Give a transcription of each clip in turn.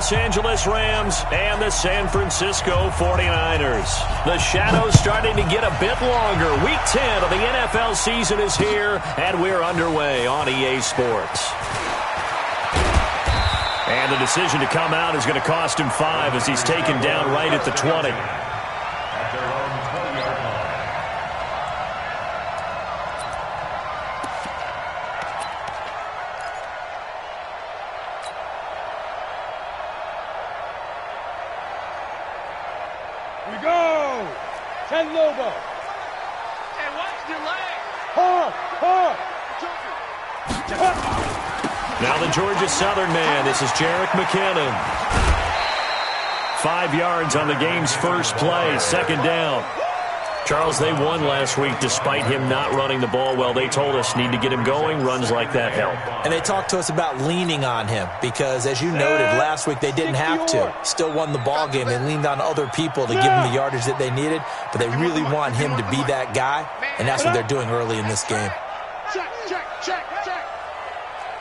Los Angeles Rams and the San Francisco 49ers. The shadow's starting to get a bit longer. Week 10 of the NFL season is here, and we're underway on EA Sports. And the decision to come out is going to cost him 5 as he's taken down right at the 20. We go! 10 Lobo. Hey, watch your leg. Now the Georgia Southern man. This is Jerick McKinnon. 5 yards on the game's first play. Second down. Charles, they won last week despite him not running the ball well. They told us need to get him going. Runs like that help. And they talked to us about leaning on him because, as you noted, last week they didn't have to. Still won the ball game. They leaned on other people to give him the yardage that they needed, but they really want him to be that guy, and that's what they're doing early in this game. Check, check, check, check.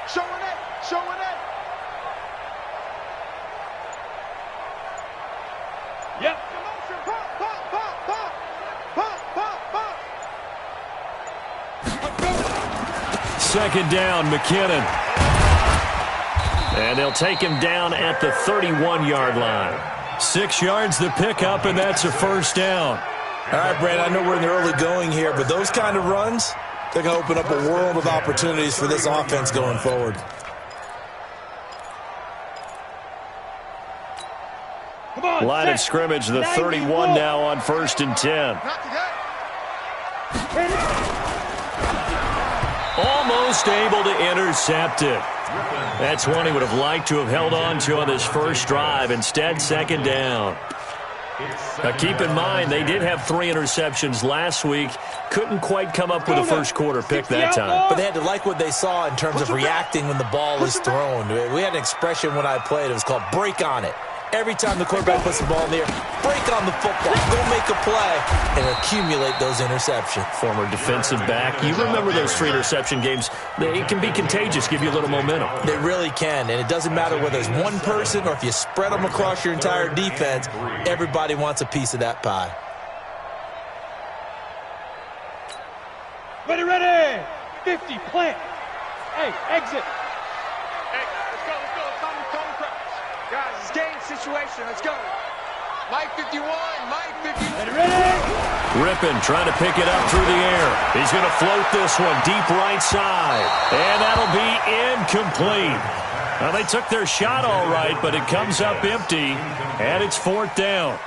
Showing it, showing it. Yep. Pop, pop, pop, pop. Pop, pop, pop. Second down, McKinnon. And they'll take him down at the 31-yard line. 6 yards the pickup, and that's a first down. All right, Brandon, I know we're in the early going here, but those kind of runs, they're going to open up a world of opportunities for this offense going forward. Come on, Line of scrimmage, the 31 now on 1st and 10. Almost able to intercept it. That's one he would have liked to have held on to on this first drive. Instead, second down. Now keep in mind, they did have 3 interceptions last week. Couldn't quite come up with a first quarter pick that time. But they had to like what they saw in terms of reacting when the ball is thrown. We had an expression when I played. It was called break on it. Every time the quarterback puts the ball in the air, break on the football, go make a play, and accumulate those interceptions. Former defensive back. You remember those 3 interception games. It can be contagious, give you a little momentum. They really can, and it doesn't matter whether it's one person or if you spread them across your entire defense, everybody wants a piece of that pie. Ready, ready. 50, plant. Hey, exit. Hey, let's go, let's go. It's time to practice. Guys, it's game situation. Let's go. Mike 51, Mike 51. Ready, ready. Rippon trying to pick it up through the air. He's going to float this one deep right side. And that'll be incomplete. Well, they took their shot all right, but it comes up empty, and it's 4th down.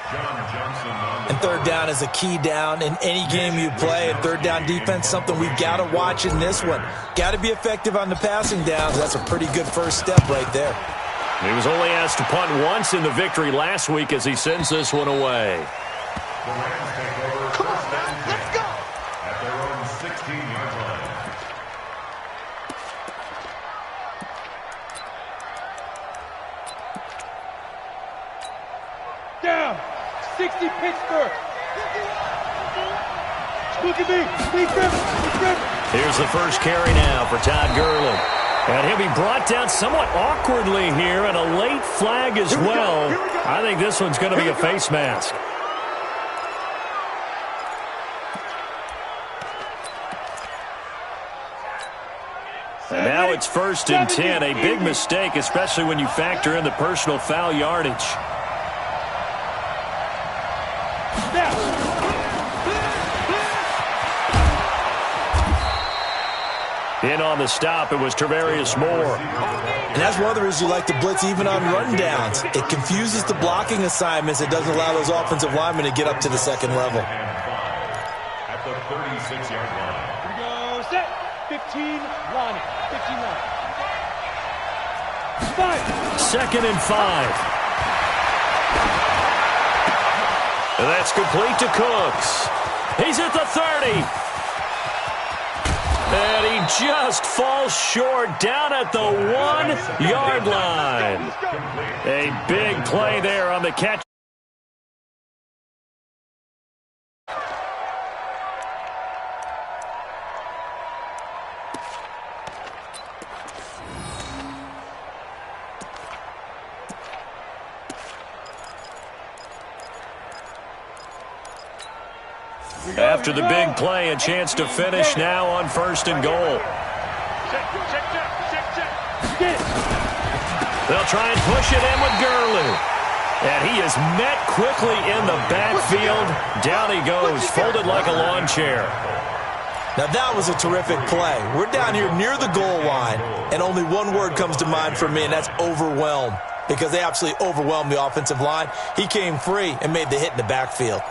And 3rd down is a key down in any game you play. And 3rd down defense, something we've got to watch in this one. Got to be effective on the passing downs. That's a pretty good first step right there. He was only asked to punt once in the victory last week as he sends this one away. Come on, man, let's go. At their own 16-yard line. Down. 60 Pittsburgh. Look at me. He's Griffin. Here's the first carry now for Todd Gurley. And he'll be brought down somewhat awkwardly here, and a late flag as well. I think this one's going to be a face mask. And now it's 1st and 10. A big mistake, especially when you factor in the personal foul yardage. In on the stop, it was Tarvarius Moore. And that's one of the reasons you like to blitz even on rundowns. It confuses the blocking assignments. It doesn't allow those offensive linemen to get up to the second level. At the 36-yard line. Here we go. Set. 15, Ronnie. 15 line. 5. 2nd and 5. And that's complete to Cooks. He's at the 30. And he just falls short down at the 1-yard line. A big play there on the catch. After the big play, a chance to finish now on 1st and goal. They'll try and push it in with Gurley. And he is met quickly in the backfield. Down he goes, folded like a lawn chair. Now that was a terrific play. We're down here near the goal line, and only one word comes to mind for me, and that's overwhelmed, because they absolutely overwhelmed the offensive line. He came free and made the hit in the backfield.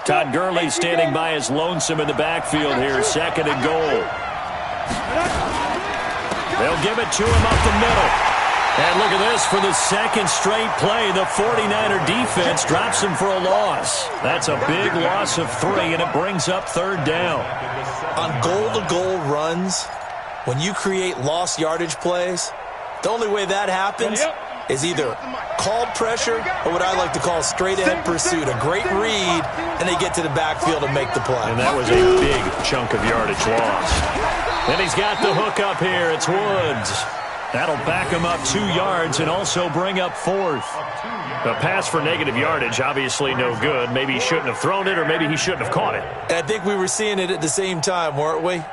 Todd Gurley standing by his lonesome in the backfield here, 2nd and goal. They'll give it to him up the middle. And look at this, for the 2nd straight play, the 49er defense drops him for a loss. That's a big loss of 3, and it brings up 3rd down. On goal-to-goal runs, when you create lost yardage plays, the only way that happens is either called pressure or what I like to call straight-ahead pursuit. A great read, and they get to the backfield and make the play. And that was a big chunk of yardage lost. And he's got the hook up here. It's Woods. That'll back him up 2 yards and also bring up 4th. A pass for negative yardage, obviously no good. Maybe he shouldn't have thrown it, or maybe he shouldn't have caught it. And I think we were seeing it at the same time, weren't we?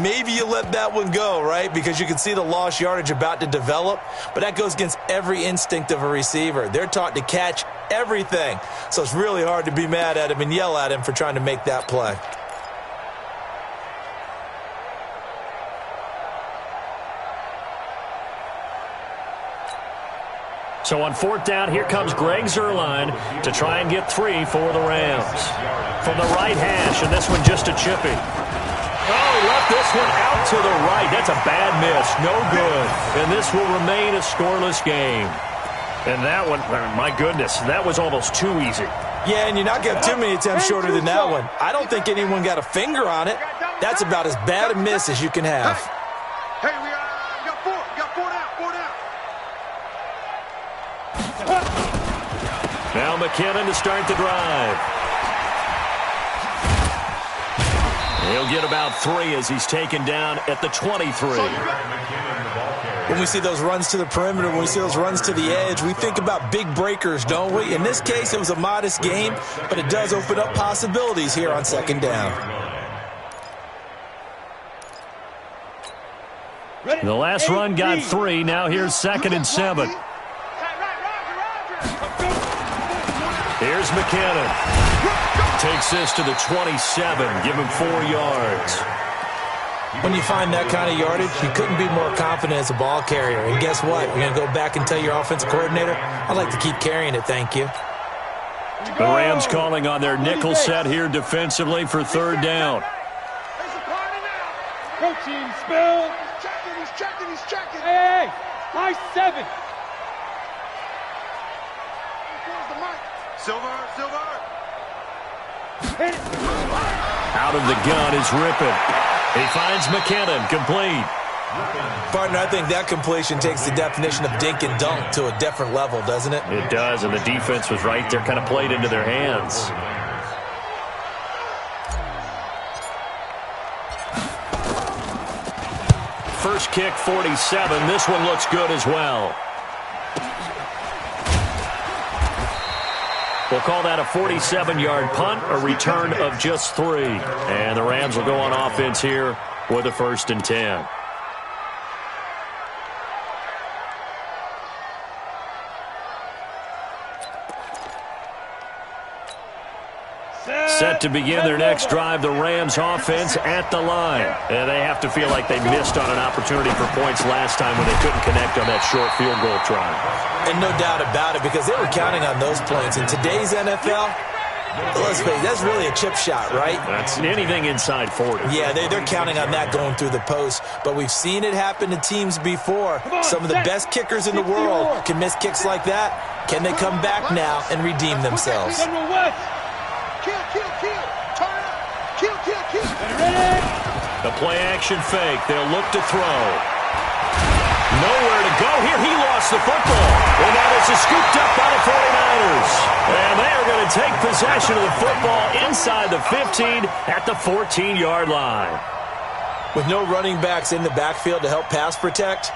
Maybe you let that one go, right? Because you can see the lost yardage about to develop, but that goes against every instinct of a receiver. They're taught to catch everything. So it's really hard to be mad at him and yell at him for trying to make that play. So on 4th down, here comes Greg Zuerlein to try and get 3 for the Rams. From the right hash, and this one just a chippy. Oh, he left this one out to the right. That's a bad miss. No good. And this will remain a scoreless game. And that one, my goodness, that was almost too easy. Yeah, and you're not going to have too many attempts shorter than that one. I don't think anyone got a finger on it. That's about as bad a miss as you can have. Hey, we got 4. We got 4 down. 4 down. Now McKinnon to start the drive. He'll get about 3 as he's taken down at the 23. When we see those runs to the perimeter, when we see those runs to the edge, we think about big breakers, don't we? In this case, it was a modest game, but it does open up possibilities here on 2nd down. The last run got 3. Now here's 2nd and 7. Here's McKinnon. Takes this to the 27. Give him 4 yards. When you find that kind of yardage, you couldn't be more confident as a ball carrier. And guess what? You're going to go back and tell your offensive coordinator, I'd like to keep carrying it, thank you. The Rams calling on their nickel set here defensively for 3rd down. Coaching spill. He's checking. Hey, high 7. Silver. Out of the gun is Rippon. He finds McKinnon, complete. Partner, I think that completion takes the definition of dink and dunk to a different level, doesn't it? It does, and the defense was right there, kind of played into their hands. First kick, 47. This one looks good as well. We'll call that a 47-yard punt, a return of just 3. And the Rams will go on offense here with a 1st and 10. Set to begin their next drive, the Rams offense at the line. And they have to feel like they missed on an opportunity for points last time when they couldn't connect on that short field goal try. And no doubt about it, because they were counting on those points. In today's NFL, let's face it, that's really a chip shot, right? That's anything inside 40. Yeah, they're counting on that going through the post. But we've seen it happen to teams before. Some of the best kickers in the world can miss kicks like that. Can they come back now and redeem themselves? The play-action fake. They'll look to throw. Nowhere to go here. He lost the football. And now this is scooped up by the 49ers. And they are going to take possession of the football inside the 15 at the 14-yard line. With no running backs in the backfield to help pass protect,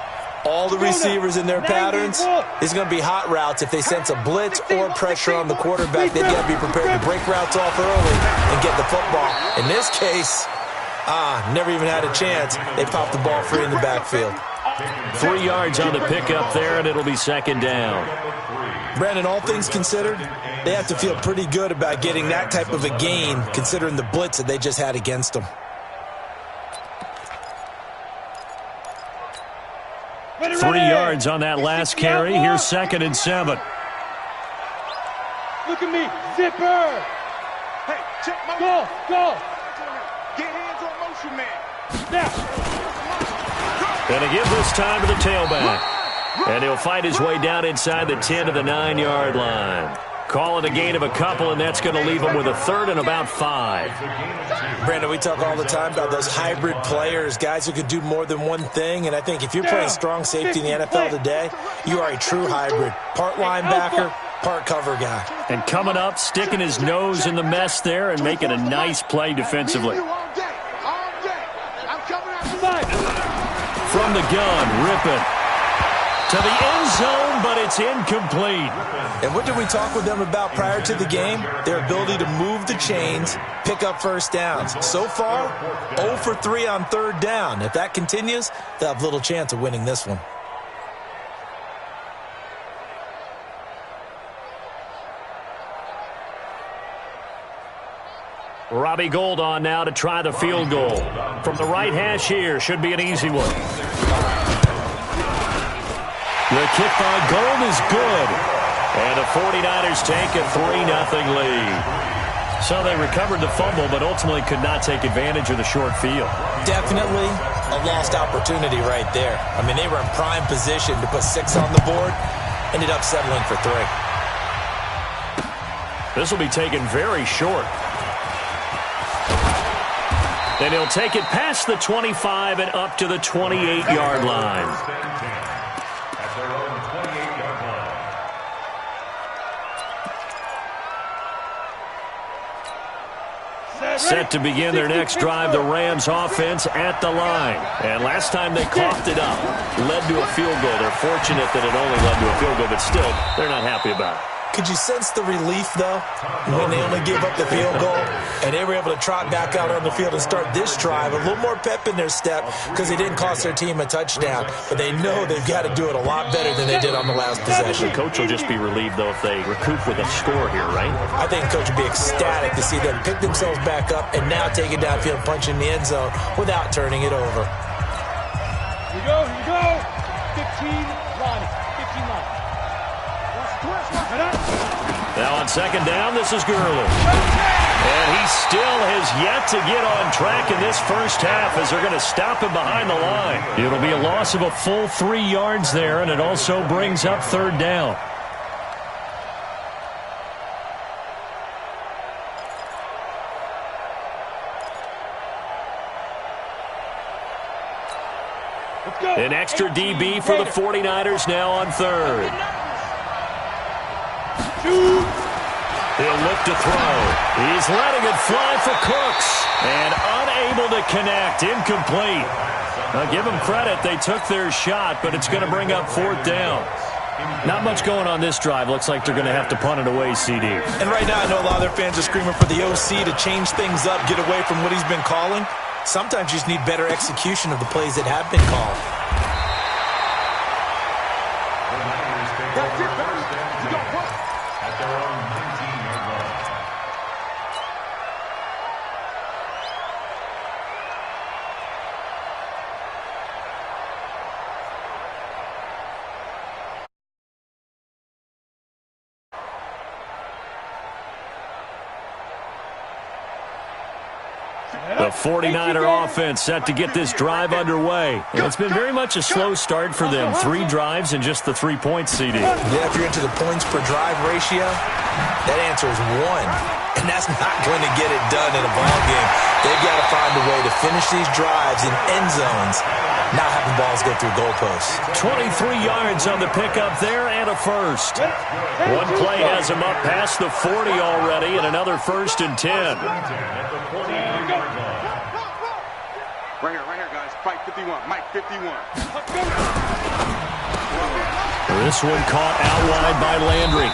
all the receivers in their patterns, it's going to be hot routes. If they sense a blitz or pressure on the quarterback, they've got to be prepared to break routes off early and get the football. In this case, never even had a chance. They popped the ball free in the backfield. 3 yards on the pickup there, and it'll be second down. Brandon, all things considered, they have to feel pretty good about getting that type of a gain, considering the blitz that they just had against them. 3 yards on that last carry. Here's 2nd and 7. Look at me, zipper. Hey, check my Go. Get hands on motion, man. Now. Gonna give this time to the tailback. And he'll fight his way down inside the 10 to the 9-yard line. Call it a gain of a couple, and that's going to leave him with a 3rd and about 5. Brandon, we talk all the time about those hybrid players, guys who could do more than one thing. And I think if you're playing strong safety in the NFL today, you are a true hybrid. Part linebacker, part cover guy. And coming up, sticking his nose in the mess there and making a nice play defensively. From the gun, ripping to the end zone, but it's incomplete. And what did we talk with them about prior to the game? Their ability to move the chains, pick up first downs. So far, 0 for 3 on 3rd down. If that continues, they'll have little chance of winning this one. Robbie Gould on now to try the field goal. From the right hash here, should be an easy one. The kick by Gould is good. And the 49ers take a 3-0 lead. So they recovered the fumble, but ultimately could not take advantage of the short field. Definitely a lost opportunity right there. I mean, they were in prime position to put 6 on the board. Ended up settling for 3. This will be taken very short. Then he'll take it past the 25 and up to the 28-yard line. Set to begin their next drive, the Rams offense at the line. And last time they coughed it up, led to a field goal. They're fortunate that it only led to a field goal, but still, they're not happy about it. Could you sense the relief, though, when they only gave up the field goal and they were able to trot back out on the field and start this drive? A little more pep in their step because they didn't cost their team a touchdown. But they know they've got to do it a lot better than they did on the last possession. The coach will just be relieved, though, if they recoup with a score here, right? I think the coach would be ecstatic to see them pick themselves back up and now take it downfield and punch in the end zone without turning it over. Here you go. 15 Ronnie. 15 Ronnie. Now on second down, this is Gurley. And he still has yet to get on track in this first half as they're going to stop him behind the line. It'll be a loss of a full 3 yards there, and it also brings up 3rd down. An extra DB for the 49ers now on 3rd. He'll look to throw. He's letting it fly for Cooks. And unable to connect. Incomplete. Now, give them credit. They took their shot, but it's going to bring up 4th down. Not much going on this drive. Looks like they're going to have to punt it away, CD. And right now, I know a lot of their fans are screaming for the OC to change things up, get away from what he's been calling. Sometimes you just need better execution of the plays that have been called. The 49er offense set to get this drive underway. And it's been very much a slow start for them. 3 drives and just the 3 points, CD. Yeah, if you're into the points per drive ratio, that answer is 1. And that's not going to get it done in a ball game. They've got to find a way to finish these drives in end zones, not having balls go through goalposts. 23 yards on the pickup there and a first. One play has him up past the 40 already and another 1st and 10. Right here, guys. Fight 51. Mike 51. This one caught out wide by Landry.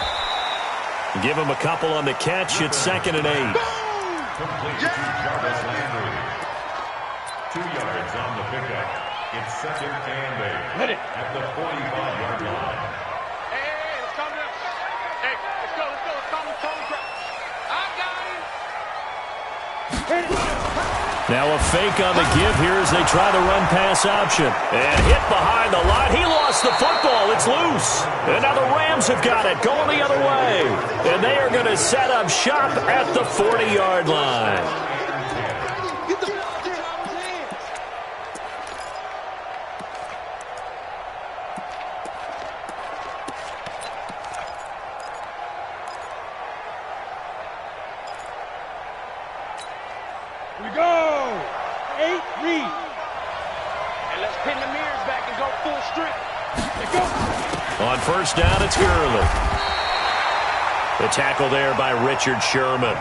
Give him a couple on the catch. It's 2nd and 8. Complete to Jarvis Landry. 2 yards on the pickup. It's 2nd and 8 at the 45-yard line. Hey, let's calm down. Hey, let's go. Let's calm down. I got him. Now a fake on the give here as they try the run-pass option. And hit behind the line. He lost the football. It's loose. And now the Rams have got it going the other way. And they are going to set up shop at the 40-yard line. We go. 8 read. And let's pin the mirrors back and go full strength. Let's go. On first down, it's Gurley. The tackle there by Richard Sherman.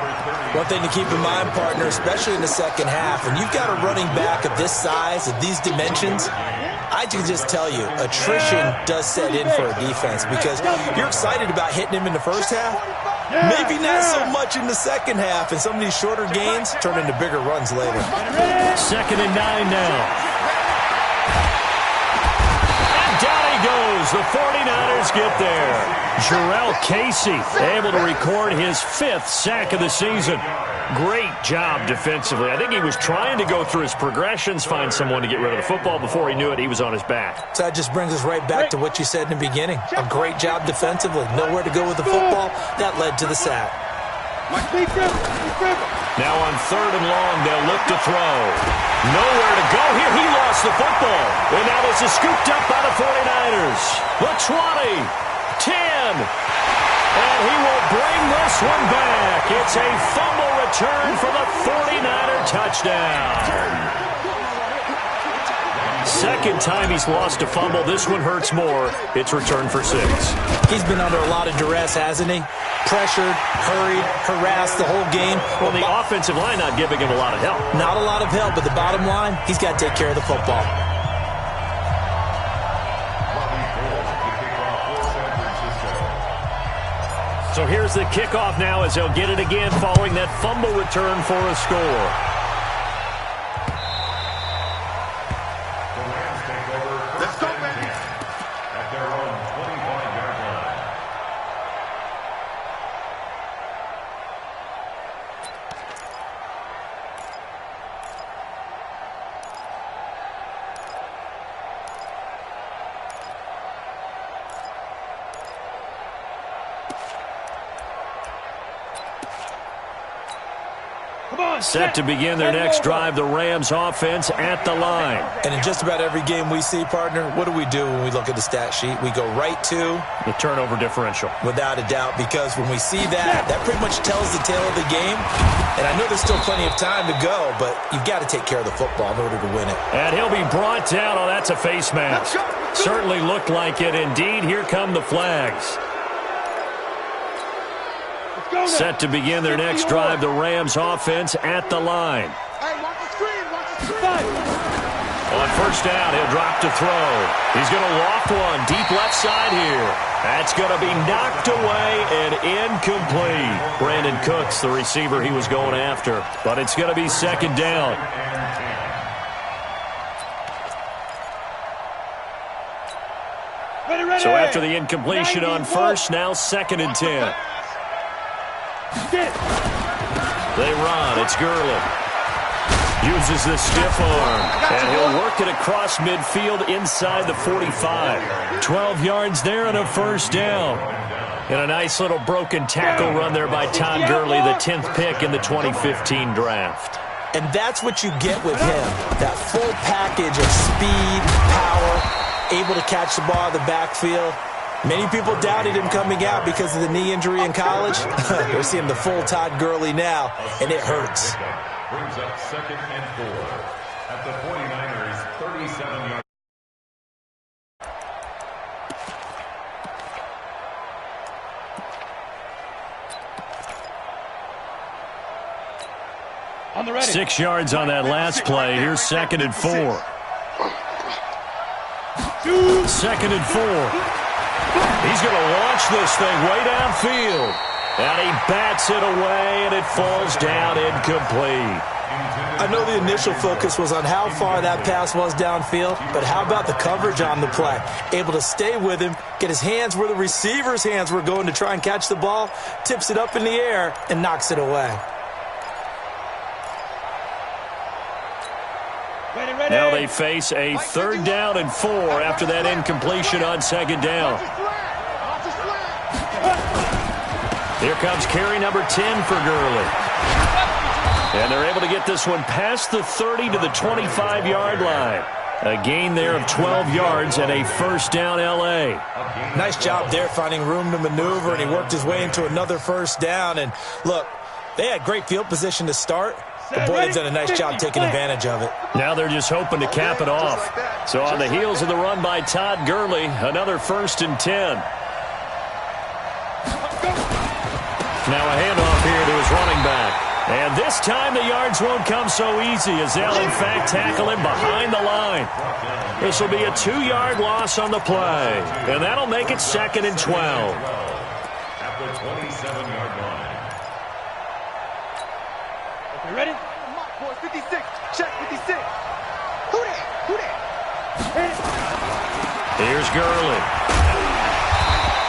One thing to keep in mind, partner, especially in the second half, when you've got a running back of this size, of these dimensions, I can just tell you, attrition does set in for a defense because you're excited about hitting him in the first half. Maybe not so much in the second half, and some of these shorter gains turn into bigger runs later. 2nd and 9 now. And down he goes. The 49ers get there. Jarrell Casey able to record his 5th sack of the season. Great job defensively. I think he was trying to go through his progressions, find someone to get rid of the football. Before he knew it, he was on his back. So that just brings us right back to what you said in the beginning. A great job defensively. Nowhere to go with the football. That led to the sack. Now on 3rd and long, they'll look to throw. Nowhere to go here. He lost the football. And now this is scooped up by the 49ers. The 20, 10. And he will bring this one back. It's a fumble return for the 49er touchdown. Second time he's lost a fumble. This one hurts more. It's returned for 6. He's been under a lot of duress, hasn't he? Pressured, hurried, harassed the whole game. Well, the offensive line not giving him a lot of help. Not a lot of help, but the bottom line, he's got to take care of the football. So here's the kickoff now as they'll get it again following that fumble return for a score. Set to begin their next drive, the Rams offense at the line. And in just about every game we see, partner, what do we do when we look at the stat sheet? We go right to the turnover differential. Without a doubt, because when we see that, that pretty much tells the tale of the game. And I know there's still plenty of time to go, but you've got to take care of the football in order to win it. And he'll be brought down. Oh, that's a face mask. Certainly looked like it. Indeed, here come the flags. Set to begin their next drive, the Rams offense at the line. Hey, watch the screen. Watch the screen. On first down, he'll drop to throw. He's going to loft one deep left side here. That's going to be knocked away and incomplete. Brandon Cooks, the receiver he was going after. But it's going to be 2nd down. So after the incompletion on first, now 2nd and 10. They run. It's Gurley. Uses the stiff arm. And he'll work it across midfield inside the 45. 12 yards there and a first down. And a nice little broken tackle run there by Todd Gurley, the 10th pick in the 2015 draft. And that's what you get with him. That full package of speed, power, able to catch the ball in the backfield. Many people doubted him coming out because of the knee injury in college. They're seeing the full Todd Gurley now, and it hurts. Brings up 2nd and 4 at the 49ers' 37-yard. On the ready. 6 yards on that last play. Here's 2nd and 4. 2nd and 4. He's going to launch this thing way downfield. And he bats it away, and it falls down incomplete. I know the initial focus was on how far that pass was downfield, but how about the coverage on the play? Able to stay with him, get his hands where the receiver's hands were going to try and catch the ball, tips it up in the air, and knocks it away. Now they face a 3rd down and 4 after that incompletion on 2nd down. Here comes carry number 10 for Gurley. And they're able to get this one past the 30 to the 25-yard line. A gain there of 12 yards and a 1st down L.A. Nice job there finding room to maneuver, and he worked his way into another 1st down. And look, they had great field position to start, but boy, they've done a nice job taking advantage of it. Now they're just hoping to cap it off. So on the heels of the run by Todd Gurley, another 1st and 10. Now a handoff here to his running back. And this time the yards won't come so easy as they'll in fact tackle him behind the line. This will be a 2-yard loss on the play. And that'll make it 2nd and 12. At the 27-yard line. Okay, ready? Mark, boys, 56. Check 56. Who that? Who that? Here's Gurley.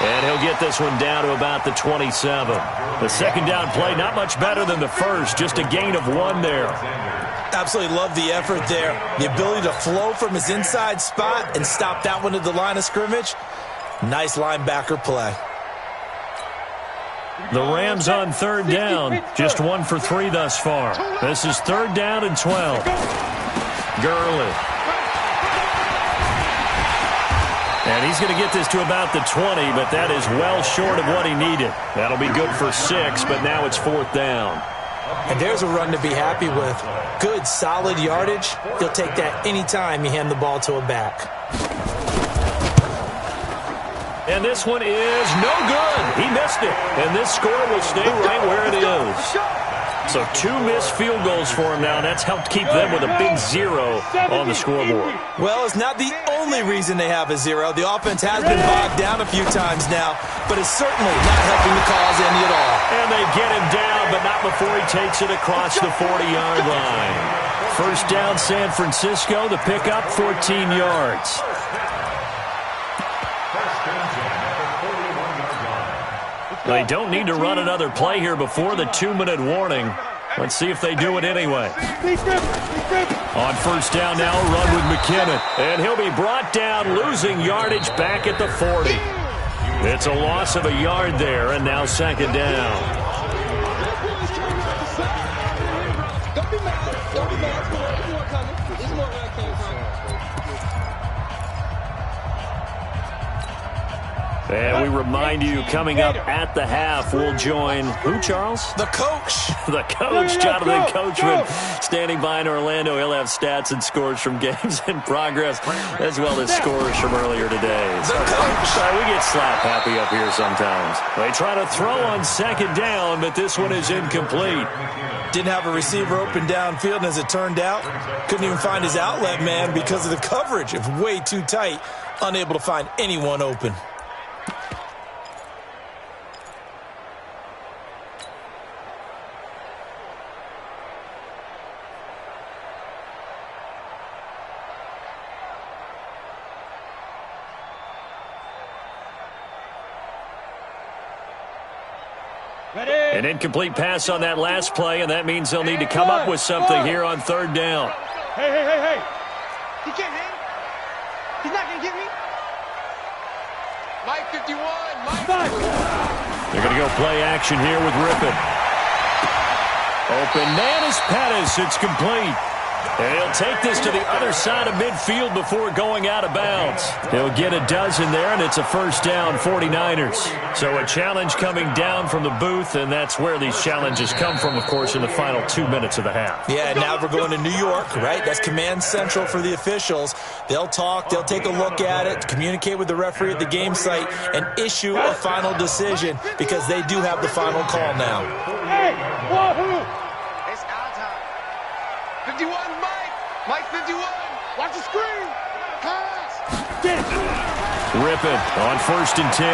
And he'll get this one down to about the 27. The 2nd down play, not much better than the first, just a gain of 1 there. Absolutely love the effort there. The ability to flow from his inside spot and stop that one at the line of scrimmage. Nice linebacker play. The Rams on 3rd down, just 1 for 3 thus far. This is 3rd down and 12. Gurley. And he's going to get this to about the 20, but that is well short of what he needed. That'll be good for 6, but now it's 4th down. And there's a run to be happy with. Good, solid yardage. He'll take that anytime you hand the ball to a back. And this one is no good. He missed it. And this score will stay right where it is. So 2 missed field goals for him now, and that's helped keep them with a big 0 on the scoreboard. Well, it's not the only reason they have a 0. The offense has been bogged down a few times now, but it's certainly not helping the cause any at all. And they get him down, but not before he takes it across the 40-yard line. 1st down, San Francisco. The pickup, 14 yards. They don't need to run another play here before the 2-minute warning. Let's see if they do it anyway. On 1st down now, a run with McKinnon. And he'll be brought down, losing yardage back at the 40. It's a loss of a yard there, and now 2nd down. Don't be mad. Don't be mad. There's more coming. There's more where I came from. And we remind you, coming up at the half, we'll join who, Charles? The coach. The coach, Jonathan Coachman, standing by in Orlando. He'll have stats and scores from games in progress, as well as scores from earlier today. So, we get slap happy up here sometimes. They try to throw on 2nd down, but this one is incomplete. Didn't have a receiver open downfield, and as it turned out, couldn't even find his outlet man because of the coverage. It was way too tight, unable to find anyone open. An incomplete pass on that last play, and that means they'll need to come up with something here on 3rd down. Hey. He can't hit. He's not going to get me. Mike 51. Mike. They're going to go play action here with Rippon. Open man is Pettis. It's complete. And he'll take this to the other side of midfield before going out of bounds. He'll get a dozen there, and it's a 1st down, 49ers. So a challenge coming down from the booth, and that's where these challenges come from, of course, in the final 2 minutes of the half. Yeah, now we're going to New York, right? That's command central for the officials. They'll talk, they'll take a look at it, communicate with the referee at the game site, and issue a final decision because they do have the final call now. Hey, Wahoo! It's our time. 51, Mike. Mike 51. Watch the screen. Pass. Rip it on 1st and 10.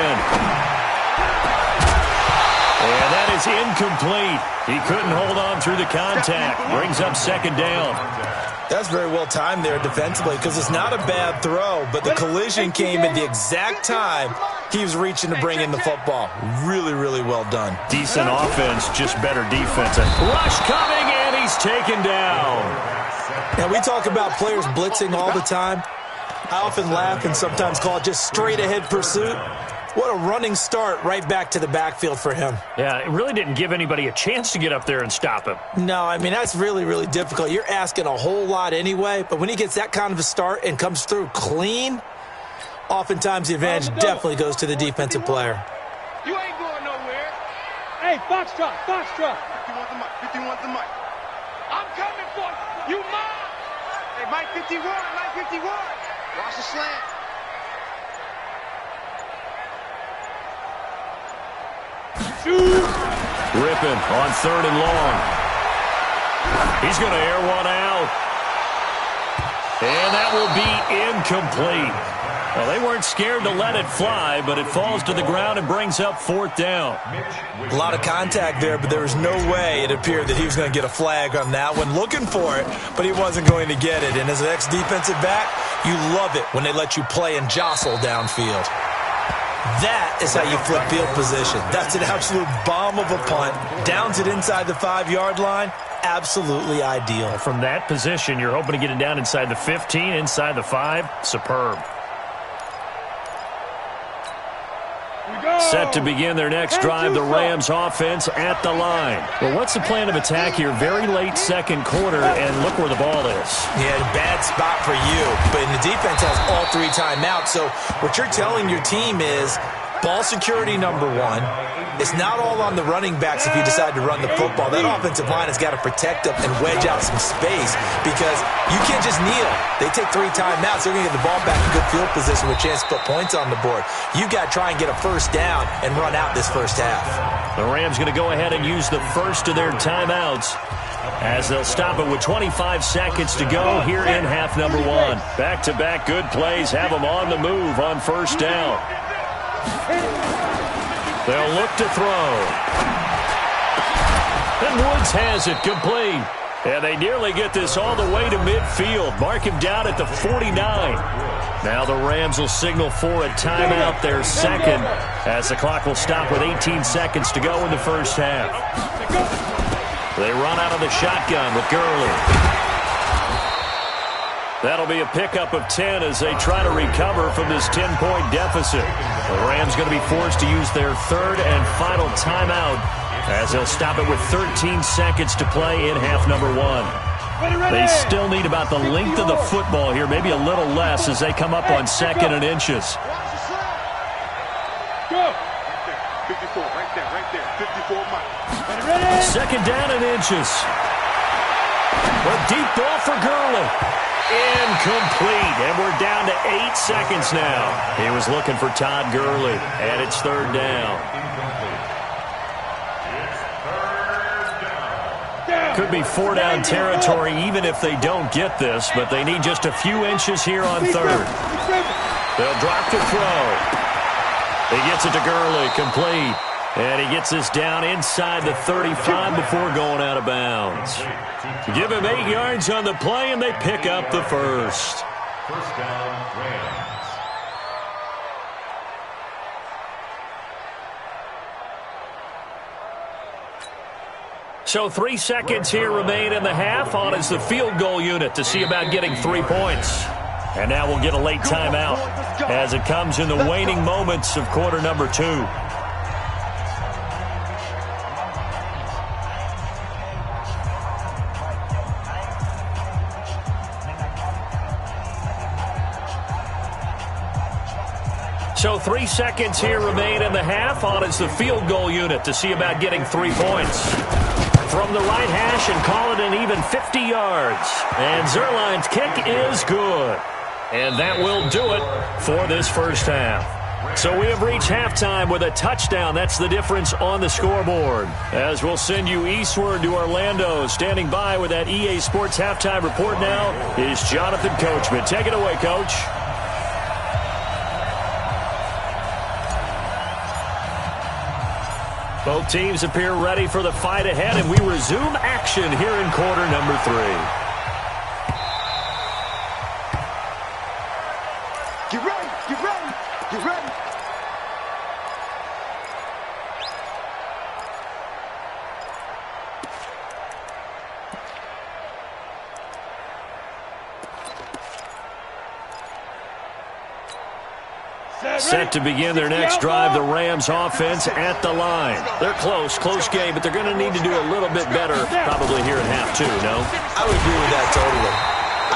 And that is incomplete. He couldn't hold on through the contact. Brings up 2nd down. That's very well timed there defensively because it's not a bad throw, but the collision came at the exact time he was reaching to bring in the football. Really, really well done. Decent offense, just better defense. Rush coming, and he's taken down. Now, we talk about players blitzing all the time. I often laugh and sometimes call it just straight-ahead pursuit. What a running start right back to the backfield for him. Yeah, it really didn't give anybody a chance to get up there and stop him. No, I mean, that's really, really difficult. You're asking a whole lot anyway, but when he gets that kind of a start and comes through clean, oftentimes the advantage definitely goes to the defensive player. You ain't going nowhere. Hey, Foxtrot, Foxtrot. 51 the mic. I'm coming for you. You mine. Hey, Mike 51, Mike 51. Watch the slant. Ripping on 3rd and long. He's going to air one out. And that will be incomplete. Well, they weren't scared to let it fly, but it falls to the ground and brings up 4th down. A lot of contact there, but there was no way it appeared that he was going to get a flag on that one. Looking for it, but he wasn't going to get it. And as an ex-defensive back, you love it when they let you play and jostle downfield. That is how you flip field position. That's an absolute bomb of a punt. Downs it inside the 5-yard line. Absolutely ideal. From that position, you're hoping to get it down inside the 15, inside the 5. Superb. Set to begin their next drive, the Rams offense at the line. Well, what's the plan of attack here? Very late 2nd quarter, and look where the ball is. Yeah, bad spot for you. But the defense has all 3 timeouts. So what you're telling your team is ball security number 1. It's not all on the running backs if you decide to run the football. That offensive line has got to protect them and wedge out some space because you can't just kneel. They take 3 timeouts. They're going to get the ball back in good field position with a chance to put points on the board. You got to try and get a 1st down and run out this 1st half. The Rams going to go ahead and use the first of their timeouts as they'll stop it with 25 seconds to go here in half number 1. Back-to-back good plays have them on the move on 1st down. They'll look to throw. And Woods has it complete. And they nearly get this all the way to midfield. Mark him down at the 49. Now the Rams will signal for a timeout, their 2nd, as the clock will stop with 18 seconds to go in the 1st half. They run out of the shotgun with Gurley. That'll be a pickup of 10 as they try to recover from this 10-point deficit. The Rams going to be forced to use their 3rd and final timeout as they'll stop it with 13 seconds to play in half number 1. They still need about the length of the football here, maybe a little less as they come up on 2nd and inches. Go. 54, right there, 54 Mike. 2nd down and inches. A deep ball for Gurley. Incomplete, and we're down to 8 seconds now. He was looking for Todd Gurley, and it's 3rd down. Could be 4-down territory even if they don't get this, but they need just a few inches here on 3rd. They'll drop the throw. He gets it to Gurley, complete. And he gets this down inside the 35 before going out of bounds. Give him 8 yards on the play, and they pick up the 1st. 1st down, Rams. So 3 seconds here remain in the half. On is the field goal unit to see about getting 3 points. And now we'll get a late timeout as it comes in the waning moments of quarter number 2. So 3 seconds here remain in the half. On is the field goal unit to see about getting 3 points. From the right hash and call it an even 50 yards. And Zerline's kick is good. And that will do it for this 1st half. So we have reached halftime with a touchdown. That's the difference on the scoreboard. As we'll send you eastward to Orlando. Standing by with that EA Sports halftime report now is Jonathan Coachman. Take it away, Coach. Both teams appear ready for the fight ahead, and we resume action here in quarter number 3. Get ready, get ready, get ready. Set to begin their next drive, the Rams offense at the line. They're close game, but they're going to need to do a little bit better probably here in half 2, no? I would agree with that totally.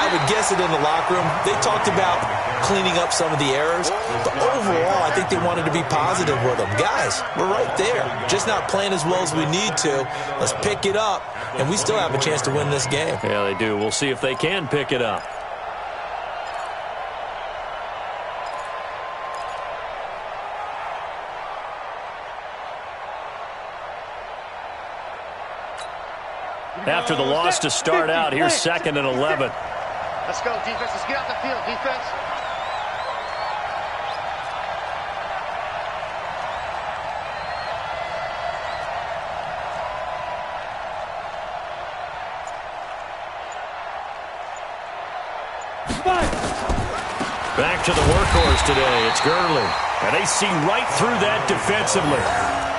I would guess it in the locker room. They talked about cleaning up some of the errors, but overall, I think they wanted to be positive with them. Guys, we're right there. Just not playing as well as we need to. Let's pick it up, and we still have a chance to win this game. Yeah, they do. We'll see if they can pick it up. After the loss to start out, here's 2nd and 11. Let's go, defense. Let's get out the field, defense. Back to the workhorse today. It's Gurley. And they see right through that defensively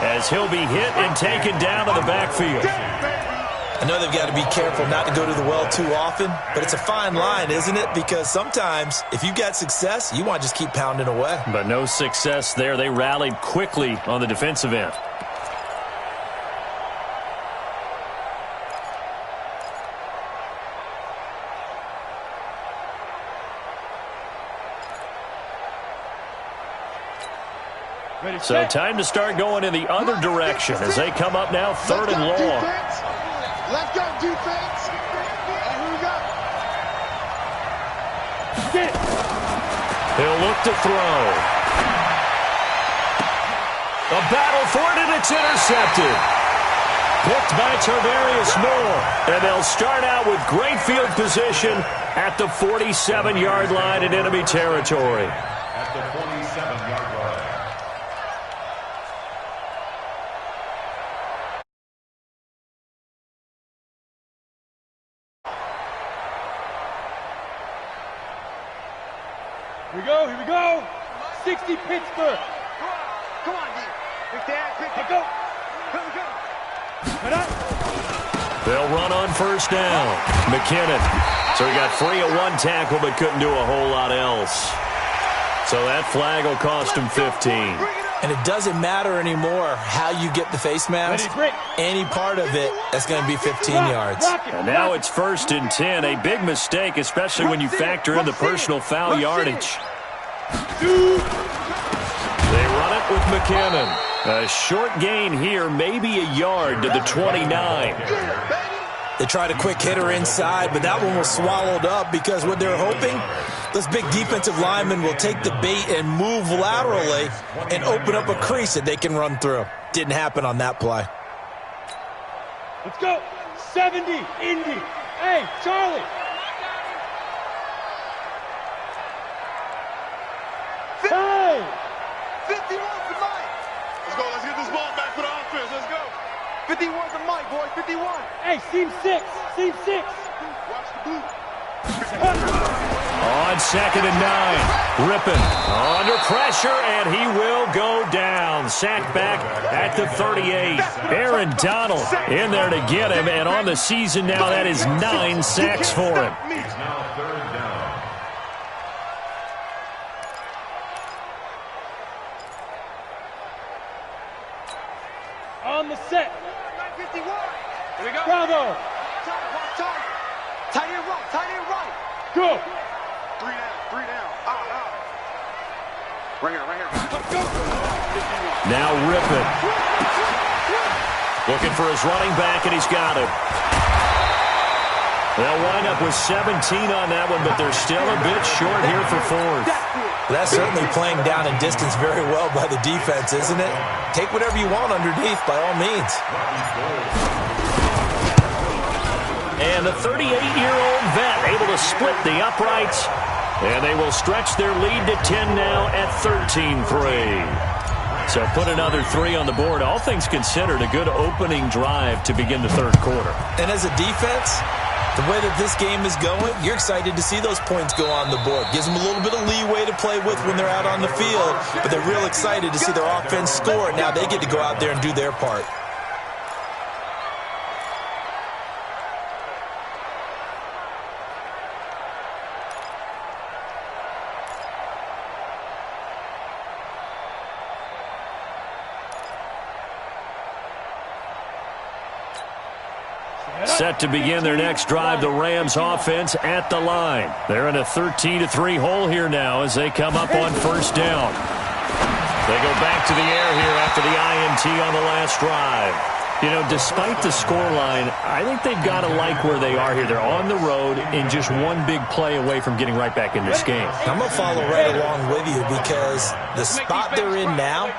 as he'll be hit and taken down to the backfield. I know they've got to be careful not to go to the well too often, but it's a fine line, isn't it? Because sometimes if you got success, you want to just keep pounding away. But no success there. They rallied quickly on the defensive end. So time to start going in the other direction as they come up now 3rd and long. Let's go, defense. And here we go. He'll look to throw. A battle for it, and it's intercepted. Picked by Tarvarius Moore. And they'll start out with great field position at the 47-yard line in enemy territory. At the 47-yard line. Here we go. 60 Pittsburgh. Come on, D. Big dad, big Let's go. Here we go. They'll run on 1st down. McKinnon. So he got free of 1 tackle but couldn't do a whole lot else. So that flag will cost him 15. And it doesn't matter anymore how you get the face mask. Any part of it, that's going to be 15 yards. And now it's 1st and 10. A big mistake, especially when you factor in the personal foul yardage. They run it with McKinnon. A short gain here, maybe a yard to the 29. They tried a quick hitter inside, but that one was swallowed up because what they're hoping, those big defensive linemen will take the bait and move laterally and open up a crease that they can run through. Didn't happen on that play. Let's go. 70, Indy. Hey, Charlie. 51 for Mike. Let's go. Let's get this ball back for the offense. Let's go. 51 for Mike, boy. 51. Hey, seam 6. Seam 6. Watch the boot. On 2nd and 9. Rippon under pressure, and he will go down. Sacked back at the 38. Aaron Donald in there to get him, and on the season now, that is 9 sacks for him. It's now 3rd down. On the set. 51. Here we go. Bravo. Tight end right. Tight end right. Go. 3 down. 3 down. Out. Right here. Let's go. Now Rippon. Looking for his running back, and he's got him. They'll wind up with 17 on that one, but they're still a bit short here for 4th. That's certainly playing down in distance very well by the defense, isn't it? Take whatever you want underneath, by all means. And the 38-year-old vet able to split the uprights. And they will stretch their lead to 10 now at 13-3. So put another 3 on the board. All things considered, a good opening drive to begin the third quarter. And as a defense, the way that this game is going, you're excited to see those points go on the board. Gives them a little bit of leeway to play with when they're out on the field, but they're real excited to see their offense score. Now they get to go out there and do their part. Set to begin their next drive, the Rams offense at the line. They're in a 13-3 hole here now as they come up on first down. They go back to the air here after the INT on the last drive. You know, despite the scoreline, I think they've got to like where they are here. They're on the road and just one big play away from getting right back in this game. I'm going to follow right along with you because the spot they're in now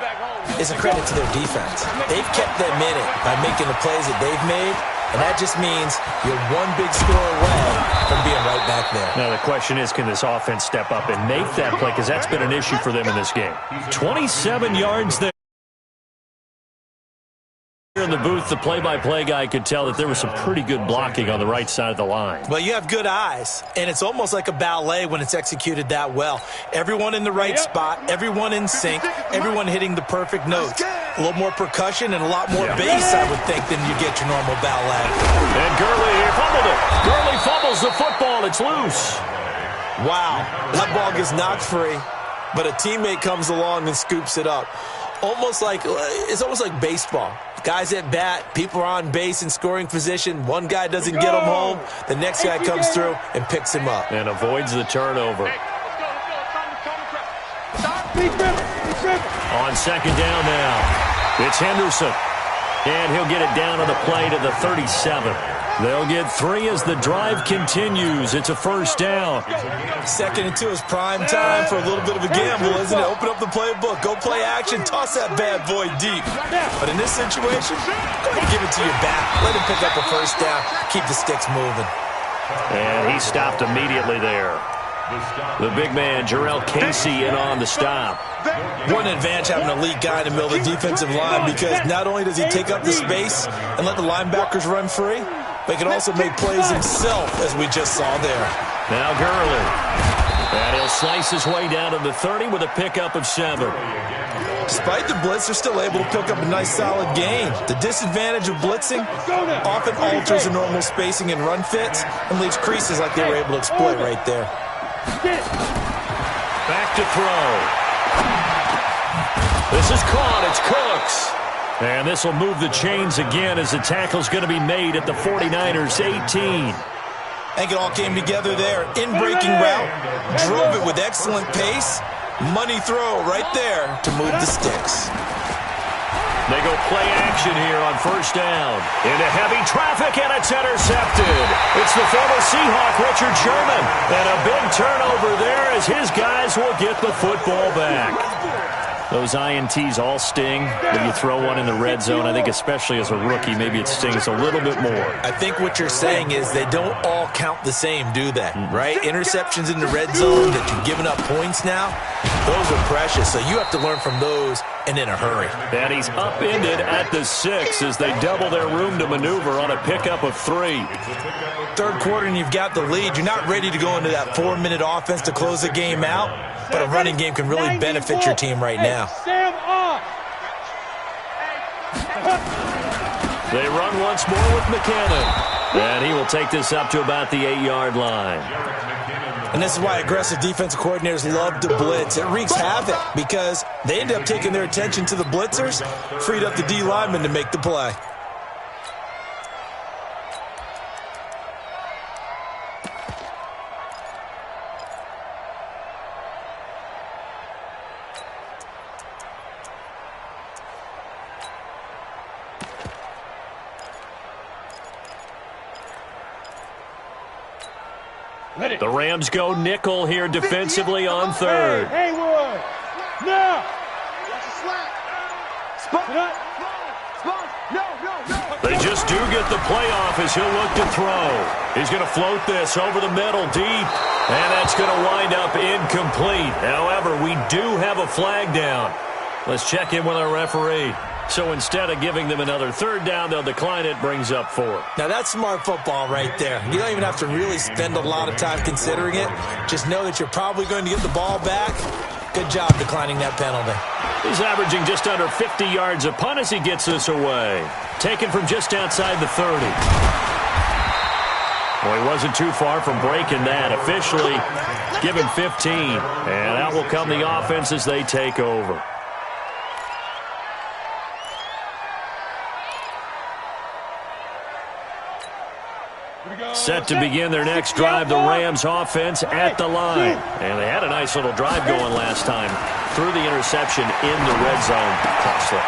is a credit to their defense. They've kept them in it by making the plays that they've made. And that just means you're one big score away from being right back there. Now, the question is, can this offense step up and make that play? Because that's been an issue for them in this game. 27 yards there. In the booth, the play-by-play guy could tell that there was some pretty good blocking on the right side of the line. Well, you have good eyes, and it's almost like a ballet when it's executed that well. Everyone in the right spot, everyone in sync, everyone hitting the perfect notes. A little more percussion and a lot more bass, I would think, than you get your normal ballet. And Gurley fumbled it. Gurley fumbles the football. It's loose. Wow, that ball gets knocked free, but a teammate comes along and scoops it up. It's almost like baseball. Guys at bat, people are on base in scoring position. One guy doesn't get him home. The next guy comes through and picks him up. And avoids the turnover. On second down now, it's Henderson. And he'll get it down on the play to the 37. They'll get 3 as the drive continues. It's a first down. 2nd and 2 is prime time for a little bit of a gamble, isn't it? Open up the playbook. Go play action. Toss that bad boy deep. But in this situation, go ahead and give it to your back. Let him pick up a first down. Keep the sticks moving. And he stopped immediately there. The big man, Jarrell Casey, in on the stop. One advantage having an elite guy in the middle of the defensive line because not only does he take up the space and let the linebackers run free, but he can also make plays himself, as we just saw there. Now Gurley. And he'll slice his way down to the 30 with a pickup of 7. Despite the blitz, they're still able to pick up a nice, solid gain. The disadvantage of blitzing often alters the normal spacing and run fits and leaves creases like they were able to exploit right there. Back to throw. This is caught. It's Cooks. And this will move the chains again as the tackle's going to be made at the 49ers 18. I think it all came together there. In-breaking route, drove it with excellent pace. Money throw right there to move the sticks. They go play action here on first down. Into heavy traffic, and it's intercepted. It's the former Seahawk, Richard Sherman. And a big turnover there as his guys will get the football back. Those INTs all sting when you throw one in the red zone. I think especially as a rookie, maybe it stings a little bit more. I think what you're saying is they don't all count the same, do they? Right? Interceptions in the red zone that you've given up points now, those are precious. So you have to learn from those and in a hurry. And he's upended at the 6 as they double their room to maneuver on a pickup of 3. Third quarter and you've got the lead. You're not ready to go into that 4-minute offense to close the game out. But a running game can really benefit your team right now. They run once more with McKinnon. And he will take this up to about the 8-yard line. And this is why aggressive defensive coordinators love to blitz. It wreaks havoc because they end up taking their attention to the blitzers, freed up the D lineman to make the play. The Rams go nickel here defensively on third. Haywood, now. They just do get the playoff as he'll look to throw. He's going to float this over the middle deep, and that's going to wind up incomplete. However, we do have a flag down. Let's check in with our referee. So instead of giving them another third down, they'll decline it, brings up 4. Now that's smart football right there. You don't even have to really spend a lot of time considering it. Just know that you're probably going to get the ball back. Good job declining that penalty. He's averaging just under 50 yards a punt as he gets this away. Taken from just outside the 30. Well, he wasn't too far from breaking that. Officially, give him 15. And out will come the offense as they take over. Set to begin their next drive, the Rams offense at the line. And they had a nice little drive going last time. Threw the interception in the red zone. Costly.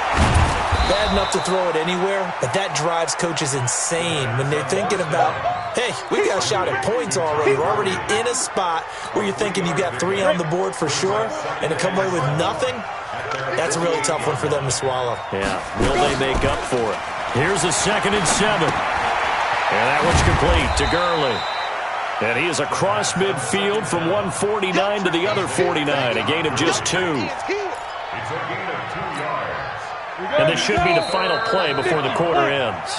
Bad enough to throw it anywhere, but that drives coaches insane when they're thinking about, hey, we got a shot at points already. We're already in a spot where you're thinking you got 3 on the board for sure, and to come away with nothing, that's a really tough one for them to swallow. Yeah, will they make up for it? Here's a 2nd and 7. And that one's complete to Gurley. And he is across midfield from 149 to the other 49. A gain of just 2. It's a gain of 2 yards. And this should be the final play before the quarter ends.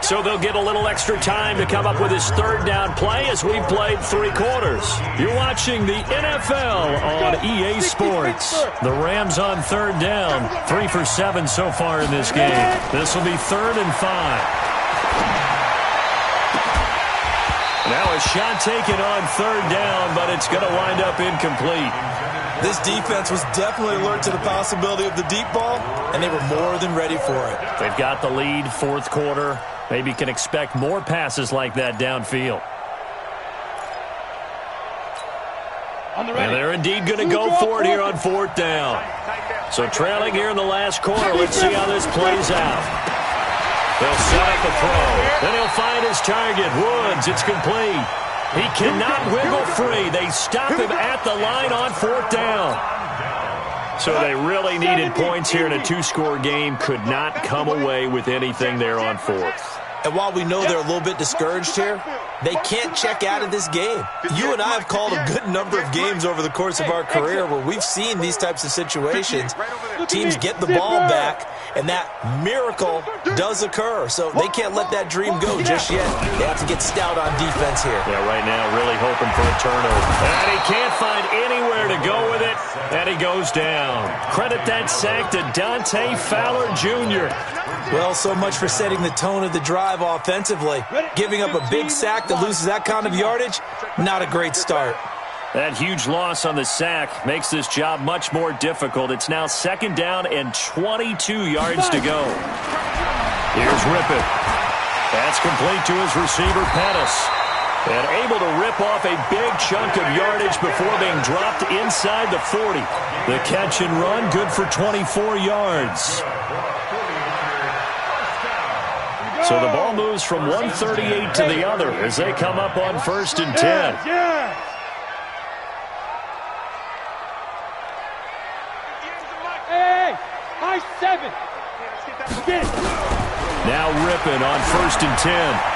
So they'll get a little extra time to come up with his 3rd down play as we've played 3 quarters. You're watching the NFL on EA Sports. The Rams on 3rd down. 3 for 7 so far in this game. This will be 3rd and 5. Now a shot taken on 3rd down, but it's going to wind up incomplete. This defense was definitely alert to the possibility of the deep ball, and they were more than ready for it. They've got the lead, 4th quarter. Maybe can expect more passes like that downfield. And they're indeed going to go for it here on 4th down. So trailing here in the last quarter, let's see how this plays out. They'll set up a throw. Then he'll find his target. Woods, it's complete. He cannot wiggle free. They stop him at the line on 4th down. So they really needed points here in a 2-score game. Could not come away with anything there on 4th. And while we know they're a little bit discouraged here, they can't check out of this game. You and I have called a good number of games over the course of our career where we've seen these types of situations. Teams get the ball back, and that miracle does occur. So they can't let that dream go just yet. They have to get stout on defense here. Yeah, right now really hoping for a turnover. And he can't find anywhere to go with it, and he goes down. Credit that sack to Dante Fowler Jr. Well, so much for setting the tone of the drive offensively. Giving up a big sack that loses that kind of yardage, not a great start. That huge loss on the sack makes this job much more difficult. It's now 2nd down and 22 yards to go. Here's Rippon. That's complete to his receiver, Pettis. And able to rip off a big chunk of yardage before being dropped inside the 40. The catch and run, good for 24 yards. So the ball moves from 138 to the other as they come up on 1st and 10. Hey, high 7. Now Rippon on 1st and 10.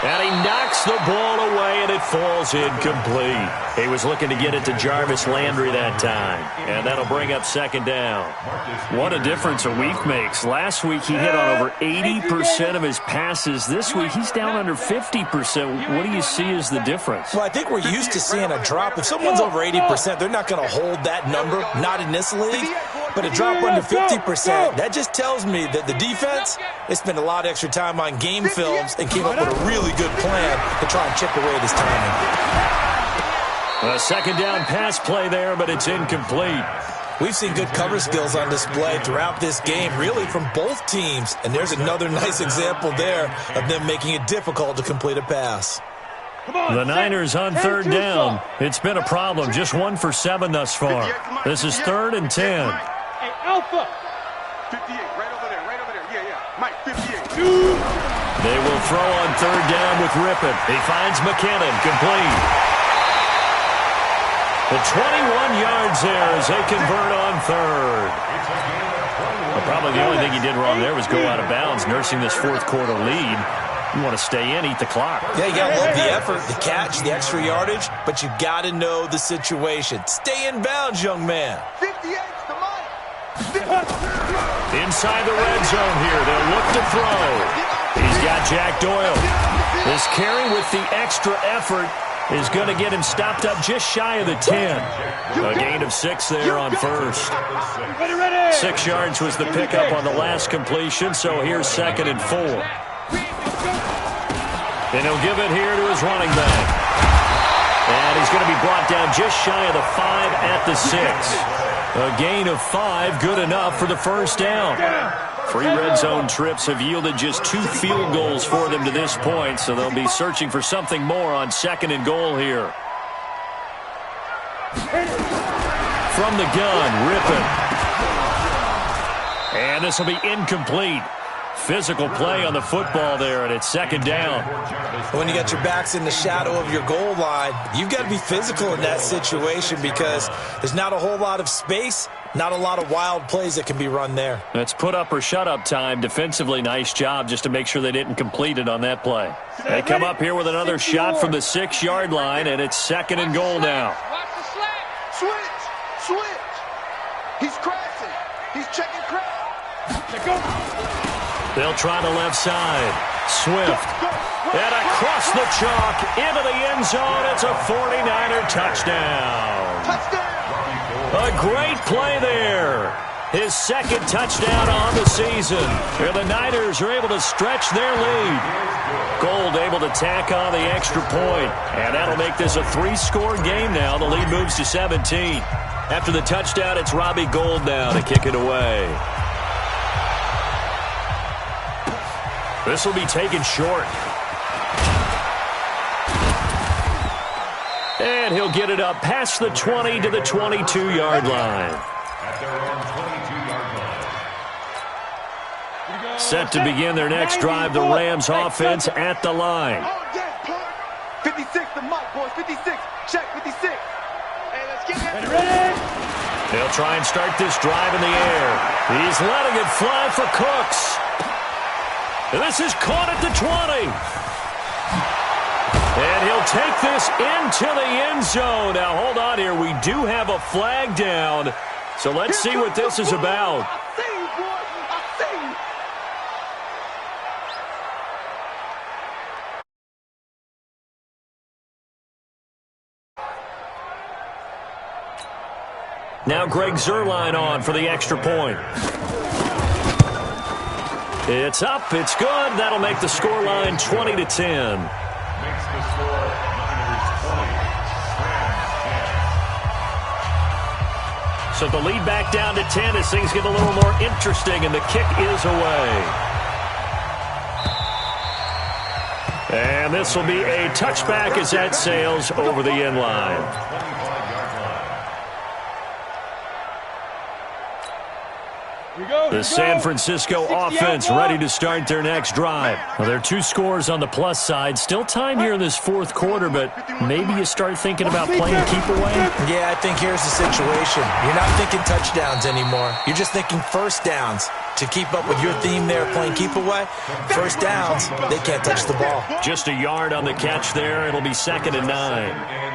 And he knocks the ball away, and it falls incomplete. He was looking to get it to Jarvis Landry that time. And that'll bring up 2nd down. What a difference a week makes. Last week he hit on over 80% of his passes. This week he's down under 50%. What do you see as the difference? Well, I think we're used to seeing a drop. If someone's over 80%, they're not going to hold that number, not in this league. But a drop under 50%, that just tells me that the defense, they spent a lot of extra time on game films and came up with a really good plan to try and chip away this timing. A 2nd down pass play there, but it's incomplete. We've seen good cover skills on display throughout this game, really from both teams. And there's another nice example there of them making it difficult to complete a pass. The Niners on 3rd down. It's been a problem, just 1 for 7 thus far. This is 3rd and 10. Hey, Alpha. 58, right over there. Yeah. Mike, 58. They will throw on 3rd down with Rippon. He finds McKinnon, complete. The 21 yards there as they convert on 3rd. Well, probably the only thing he did wrong there was go out of bounds, nursing this 4th quarter lead. You want to stay in, eat the clock. Yeah, you got to love the effort, the catch, the extra yardage, but you got to know the situation. Stay in bounds, young man. 58's the mark. Inside the red zone here. They'll look to throw. He's got Jack Doyle. This carry with the extra effort is going to get him stopped up just shy of the 10. A gain of 6 there on first. 6 yards was the pickup on the last completion, so here's 2nd and 4. And he'll give it here to his running back. And he's going to be brought down just shy of the 5 at the 6. A gain of 5, good enough for the first down. 3 red zone trips have yielded just 2 field goals for them to this point, so they'll be searching for something more on 2nd and goal here. From the gun, Rippon. And this will be incomplete. Physical play on the football there, and it's 2nd down. When you got your backs in the shadow of your goal line, you've got to be physical in that situation because there's not a whole lot of space, not a lot of wild plays that can be run there. That's put up or shut up time. Defensively, nice job just to make sure they didn't complete it on that play. They come up here with another shot from the 6-yard line, and it's 2nd and goal now. Watch the slack. Switch. He's crashing. He's checking crash. They'll try the left side. Swift. And across the chalk into the end zone. It's a 49er touchdown. A great play there. His 2nd touchdown on the season. And the Niners are able to stretch their lead. Gold able to tack on the extra point. And that'll make this a 3-score game now. The lead moves to 17. After the touchdown, it's Robbie Gould now to kick it away. This will be taken short. And he'll get it up past the 20 to the 22-yard line. At their own 22-yard line. Set to begin their next drive, the Rams offense at the line. 56, the mic, boys. 56. Check 56. Hey, let's get it. Ready? They'll try and start this drive in the air. He's letting it fly for Cooks. This is caught at the 20. And he'll take this into the end zone. Now, hold on here. We do have a flag down. So let's see what this is about. I see you, boy. I see you. Now Greg Zuerlein on for the extra point. It's up. It's good. That'll make the scoreline 20-10. Makes the score Niners 20, Rams 10. So the lead back down to 10 as things get a little more interesting, and the kick is away. And this will be a touchback as that sails over the end line. The San Francisco offense ready to start their next drive. Well, there are 2 scores on the plus side. Still time here in this 4th quarter, but maybe you start thinking about playing keep away? Yeah, I think here's the situation. You're not thinking touchdowns anymore. You're just thinking first downs. To keep up with your theme there, playing keep away, first downs, they can't touch the ball. Just a yard on the catch there. It'll be 2nd and 9.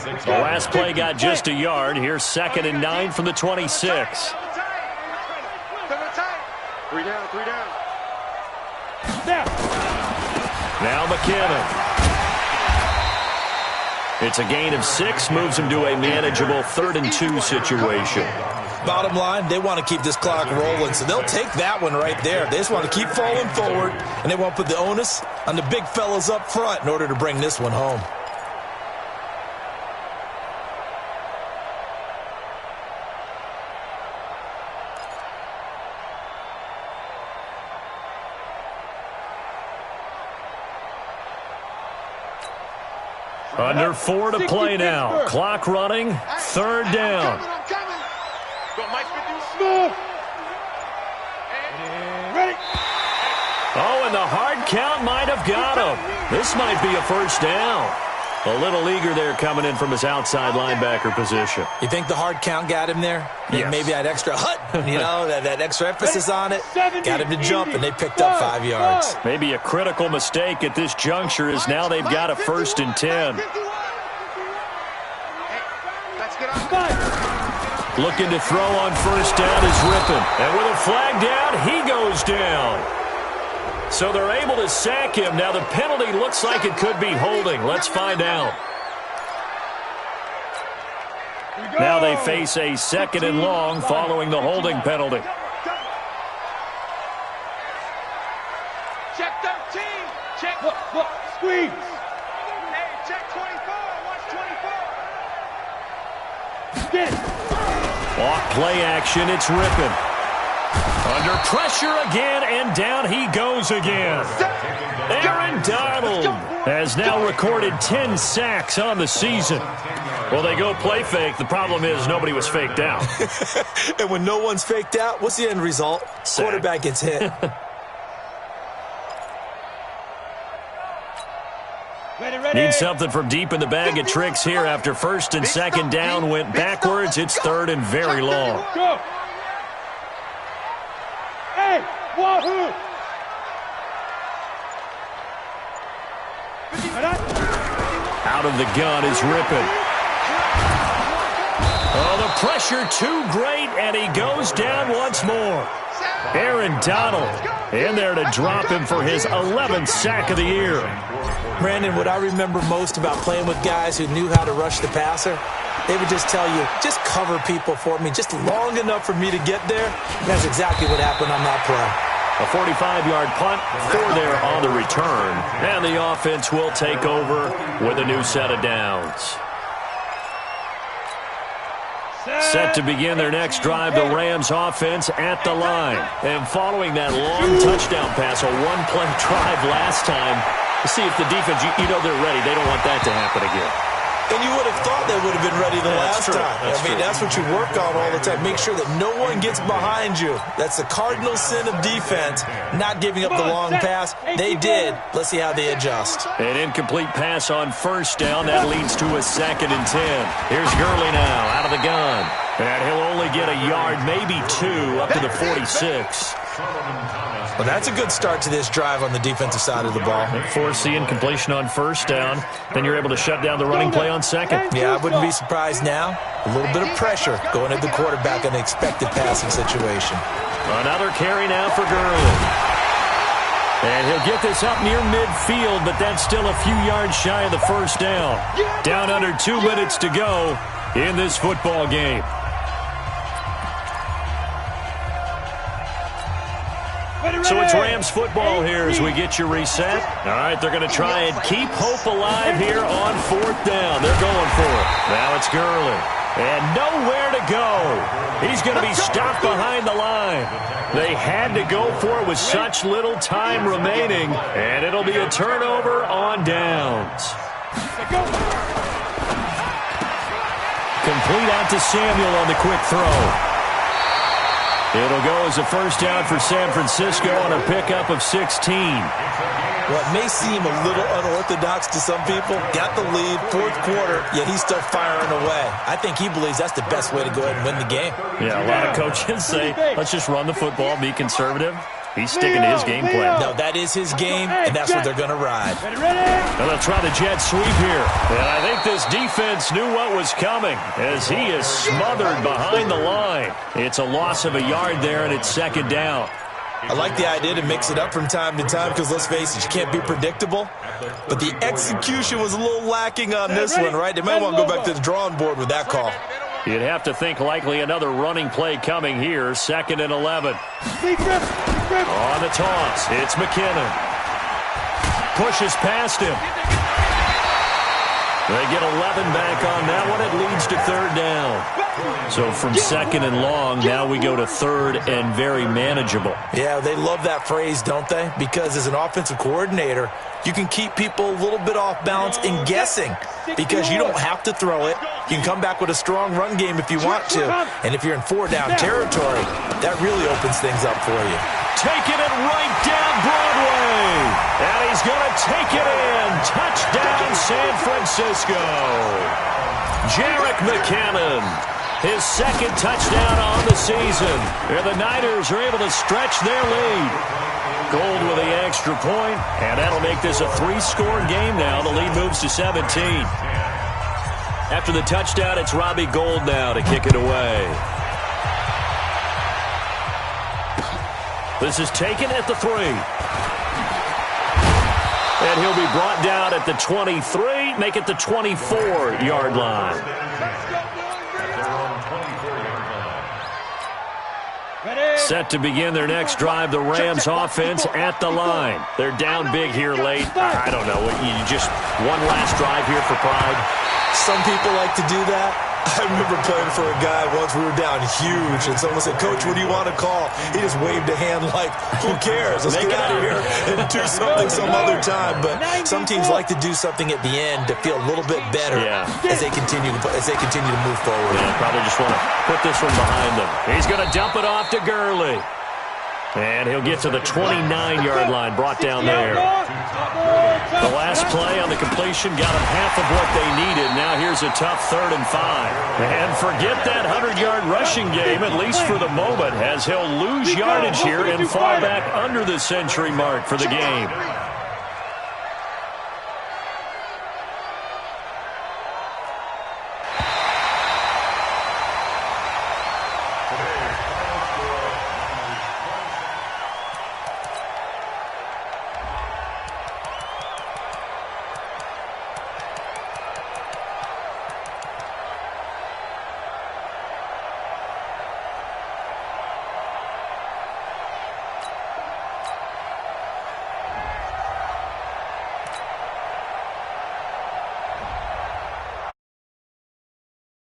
The last play got just a yard. Here's 2nd and 9 from the 26. 3 down. Now McKinnon. It's a gain of 6, moves him to a manageable 3rd and 2 situation. Bottom line, they want to keep this clock rolling, so they'll take that one right there. They just want to keep falling forward, and they want to put the onus on the big fellas up front in order to bring this one home. Under 4 to play now. Clock running. 3rd down. Oh, and the hard count might have got him. This might be a first down. A little eager there coming in from his outside linebacker position. You think the hard count got him there? Yes. Maybe that extra that extra emphasis on it got him to jump, and they picked up 5 yards. Maybe a critical mistake at this juncture is now they've got a 1st and 10. Looking to throw on first down is Rippon. And with a flag down, he goes down. So they're able to sack him. Now the penalty looks like it could be holding. Let's find out. Now they face a 2nd and long following the holding penalty. Check 13. Check. Look, squeeze. Hey, check 24. Watch 24. Get it. Off play action, it's Rippon. Under pressure again, and down he goes again. Aaron Donald has now recorded 10 sacks on the season. Well, they go play fake. The problem is nobody was faked out. And when no one's faked out, what's the end result? Sack. Quarterback gets hit. Need something from deep in the bag of tricks here after 1st and 2nd down went backwards. It's 3rd and very long. Go. Hey, wahoo. Out of the gun is Rippon. Oh, the pressure too great, and he goes down once more. Aaron Donald in there to drop him for his 11th sack of the year. Brandon, what I remember most about playing with guys who knew how to rush the passer, they would just tell you, just cover people for me, just long enough for me to get there. And that's exactly what happened on that play. A 45-yard punt, 4 there on the return. And the offense will take over with a new set of downs. Set to begin their next drive, the Rams offense at the line. And following that long touchdown pass, a one-play drive last time, to see if the defense, you know they're ready. They don't want that to happen again. And you would have thought they would have been ready the last time. That's what you work on all the time. Make sure that no one gets behind you. That's the cardinal sin of defense, not giving up the long pass. They did. Let's see how they adjust. An incomplete pass on first down. That leads to a 2nd and 10. Here's Gurley now out of the gun. And he'll only get a yard, maybe 2, up to the 46. Well, that's a good start to this drive on the defensive side of the ball. Force the incompletion on first down. Then you're able to shut down the running play on 2nd. Yeah, I wouldn't be surprised now. A little bit of pressure going at the quarterback in an expected passing situation. Another carry now for Gurley. And he'll get this up near midfield, but that's still a few yards shy of the first down. Down under 2 minutes to go in this football game. So it's Rams football here as we get you reset. All right, they're going to try and keep hope alive here on 4th down. They're going for it. Now it's Gurley. And nowhere to go. He's going to be stopped behind the line. They had to go for it with such little time remaining. And it'll be a turnover on downs. Complete out to Samuel on the quick throw. It'll go as a first down for San Francisco on a pickup of 16. Well, it may seem a little unorthodox to some people. Got the lead, 4th quarter, yet he's still firing away. I think he believes that's the best way to go ahead and win the game. Yeah, a lot of coaches say, let's just run the football, be conservative. He's sticking to his game plan. No, that is his game, and that's what they're going to ride. Now they'll try the jet sweep here. And I think this defense knew what was coming as he is smothered behind the line. It's a loss of a yard there, and it's 2nd down. I like the idea to mix it up from time to time because, let's face it, you can't be predictable. But the execution was a little lacking on this one, right? They might want to go back to the drawing board with that call. You'd have to think likely another running play coming here, 2nd and 11. On the toss, it's McKinnon. Pushes past him. They get 11 back on that one. It leads to 3rd down. So from 2nd and long, now we go to 3rd and very manageable. Yeah, they love that phrase, don't they? Because as an offensive coordinator, you can keep people a little bit off balance and guessing because you don't have to throw it. You can come back with a strong run game if you want to. And if you're in 4-down territory, that really opens things up for you. Taking it right down Broadway. And he's going to take it in. Touchdown, San Francisco. Jerick McKinnon, his 2nd touchdown on the season. And the Niners are able to stretch their lead. Gold with the extra point, and that'll make this a 3-score game now. The lead moves to 17. After the touchdown, it's Robbie Gould now to kick it away. This is taken at the 3. And he'll be brought down at the 23, make it the 24-yard line. Set to begin their next drive, the Rams offense at the line. They're down big here late. I don't know. You just one last drive here for pride. Some people like to do that. I remember playing for a guy once. We were down huge, and someone said, "Coach, what do you want to call?" He just waved a hand like, "Who cares? Let's get out of here and do something some other time." But some teams like to do something at the end to feel a little bit better as they continue to move forward. Yeah, probably just want to put this one behind them. He's going to dump it off to Gurley. And he'll get to the 29-yard line, brought down there. The last play on the completion got him half of what they needed. Now here's a tough 3rd and 5. And forget that 100-yard rushing game, at least for the moment, as he'll lose yardage here and fall back under the century mark for the game.